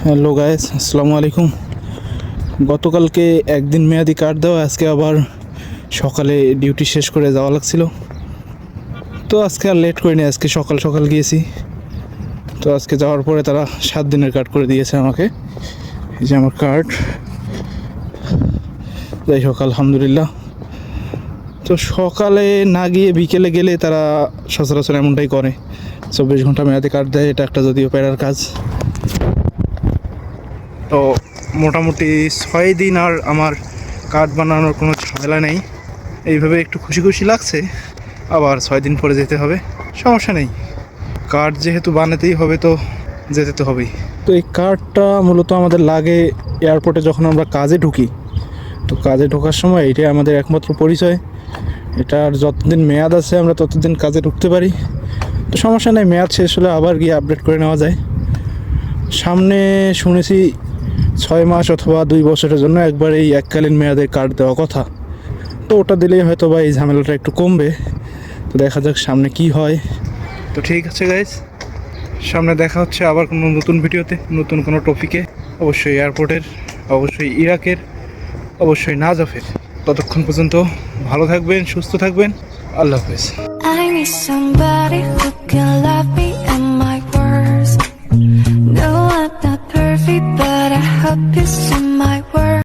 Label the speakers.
Speaker 1: Hello guys, আসসালামু আলাইকুম। গতকালকে একদিন মেয়াদি কার্ড দেওয়া, আজকে আবার সকালে ডিউটি শেষ করে যাওয়া লাগছিল। তো আজকে আর লেট করিনি, আজকে সকাল সকাল গিয়েছি। তো আজকে যাওয়ার পরে তারা 7 দিনের কার্ড করে দিয়েছে আমাকে। এই যে আমার কার্ড। যাই হোক, আলহামদুলিল্লাহ। তো সকালে না গিয়ে বিকেলে গেলে তারা সচরাচর এমনটাই করে, 24 ঘন্টা মেয়াদি কার্ড দেয়। এটা একটা যদিও প্যারার কাজ। তো মোটামুটি 6 দিন আর আমার কার্ড বানানোর কোনো ঝামেলা নেই। এইভাবে একটু খুশি খুশি লাগছে। আবার 6 দিন পরে যেতে হবে, সমস্যা নেই। কার্ড যেহেতু বানাতেই হবে, তো যেতে তো হবেই। তো এই কার্ডটা মূলত আমাদের লাগে এয়ারপোর্টে যখন আমরা কাজে ঢুকি। তো কাজে ঢোকার সময় এটাই আমাদের একমাত্র পরিচয়। এটার যতদিন মেয়াদ আছে আমরা ততদিন কাজে ঢুকতে পারি। তো সমস্যা নেই, মেয়াদ শেষ হলে আবার গিয়ে আপডেট করে নেওয়া যায়। সামনে শুনেছি 6 মাস অথবা 2 বছরের জন্য একবার এই এককালীন মেয়াদে কার্ড দেওয়া কথা। তো ওটা দিলেই হয়তো বা এই ঝামেলাটা একটু কমবে। তো দেখা যাক সামনে কি হয়। তো ঠিক আছে গাইজ, সামনে দেখা হচ্ছে আবার কোনো নতুন ভিডিওতে, নতুন কোনো টপিকে। অবশ্যই এয়ারপোর্টের, অবশ্যই ইরাকের, অবশ্যই নাজাফের। ততক্ষণ পর্যন্ত ভালো থাকবেন, সুস্থ থাকবেন। আল্লাহ হাফেজ।
Speaker 2: I need somebody who can love me